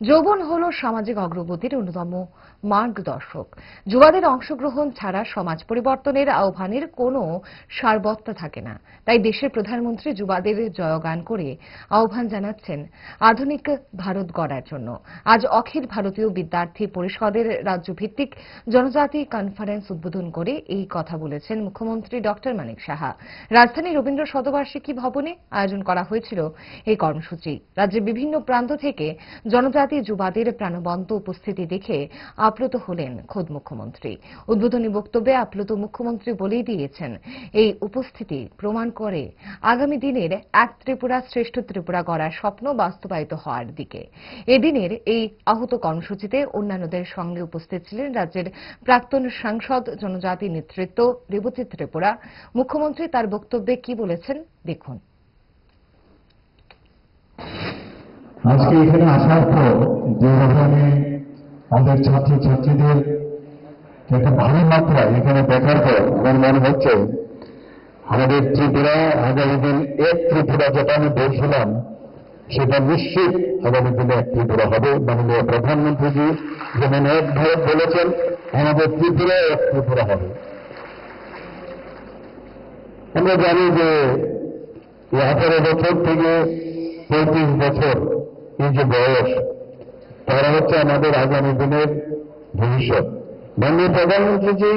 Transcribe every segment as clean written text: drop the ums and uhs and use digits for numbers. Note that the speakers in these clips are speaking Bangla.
যৌবন হল সামাজিক অগ্রগতির অন্যতম মার্গদর্শক। যুবাদের অংশগ্রহণ ছাড়া সমাজ পরিবর্তনের আহ্বানের কোনো সারবত্তা থাকে না। তাই দেশের প্রধানমন্ত্রী যুবাদের জয়গান করে আহ্বান জানাচ্ছেন আধুনিক ভারত গড়ার জন্য। আজ অখিল ভারতীয় বিদ্যার্থী পরিষদের রাজ্যভিত্তিক জনজাতি কনফারেন্স উদ্বোধন করে এই কথা বলেছেন মুখ্যমন্ত্রী ডক্টর মানিক সাহা। রাজধানীর রবীন্দ্র শতবার্ষিকী ভবনে আয়োজন করা হয়েছিল এই কর্মসূচি। রাজ্যের বিভিন্ন প্রান্ত থেকে জনজাতি যুবাদের প্রাণবন্ত উপস্থিতি দেখে আপ্লুত হলেন খোদ মুখ্যমন্ত্রী। উদ্বোধনী বক্তব্যে আপ্লুত মুখ্যমন্ত্রী বলেই দিয়েছেন, এই উপস্থিতি প্রমাণ করে আগামী দিনের এক ত্রিপুরা শ্রেষ্ঠ ত্রিপুরা গড়ার স্বপ্ন বাস্তবায়িত হওয়ার দিকে। এদিনের এই আহত কর্মসূচিতে অন্যান্যদের সঙ্গে উপস্থিত ছিলেন রাজ্যের প্রাক্তন সাংসদ, জনজাতি নেতৃত্ব, রেবতী ত্রিপুরা। মুখ্যমন্ত্রী তার বক্তব্যে কি বলেছেন দেখুন। আজকে এখানে আসার পর যেভাবে আমাদের ছাত্রছাত্রীদের একটা ভালো মাত্রা এখানে দেখার পর আমার মনে হচ্ছে আমাদের ত্রিপুরা আগামী দিন এক ত্রিপুরা যেটা আমি বলছিলাম সেটা নিশ্চিত আগামী দিনে এক ত্রিপুরা হবে। মাননীয় প্রধানমন্ত্রীজি যেমন এক ভারত বলেছেন, আমাদের ত্রিপুরা এক ত্রিপুরা হবে। আমরা জানি যে 18 বছর থেকে 35 বছর এই যে বয়স, তারা হচ্ছে আমাদের আগামী দিনের ভবিষ্যৎ। মাননীয় প্রধানমন্ত্রীজি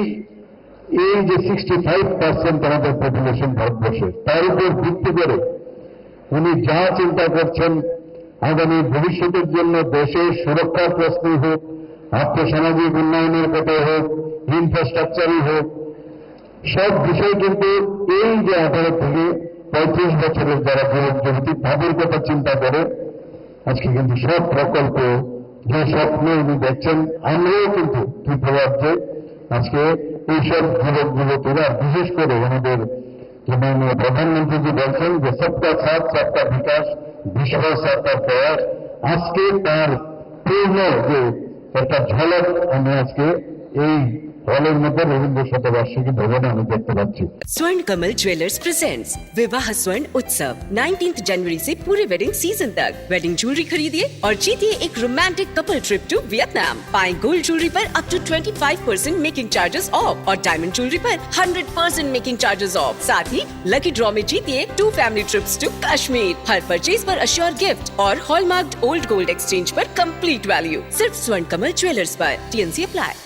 এই যে 65% আমাদের পপুলেশন ভারতবর্ষের, তার উপর ভিত্তি করে উনি যা চিন্তা করছেন আগামী ভবিষ্যতের জন্য দেশের সুরক্ষার প্রশ্নই হোক, আর্থসামাজিক উন্নয়নের কথাই হোক, ইনফ্রাস্ট্রাকচারই হোক, সব বিষয় কিন্তু এই যে 18 থেকে 35 বছরের যারা যুবক যুবতী তাদের কথা চিন্তা করে আজকে কিন্তু সব প্রকল্প, যে স্বপ্ন উনি দেখছেন, আমরাও কিন্তু ত্রিপুরা রাজ্যে আজকে এইসব যুবক যুবতীরা, বিশেষ করে আমাদের যে মাননীয় প্রধানমন্ত্রীজি বলছেন যে সবকা সাথ সবকা বিকাশ, বিশ্বাস সরকার প্রয়াস, আজকে তার পূর্ণ যে একটা ঝলক আমি আজকে এই হলের মধ্যে রবীন্দ্র শতবার্ষিকী ভবনে আমি দেখতে পাচ্ছি। स्वर्ण कमल ज्वेलर्स प्रेजेंट्स विवाह स्वर्ण उत्सव 19 जनवरी से पूरे वेडिंग सीजन तक। वेडिंग ज्वेलरी खरीदिए और जीतिए एक romantic couple trip to Vietnam. पाएं गोल्ड ज्वेलरी पर up to 25% making charges off और डायमंड ज्वेलरी पर 100% मेकिंग चार्जेस ऑफ। साथ ही लकी ड्रॉ में जीतिए 2 फैमिली ट्रिप्स टू कश्मीर। हर परचेज पर अश्योर गिफ्ट और हॉलमार्क्ड ओल्ड गोल्ड एक्सचेंज पर कंप्लीट वैल्यू। सिर्फ स्वर्ण कमल ज्वेलर्स पर। TNC apply.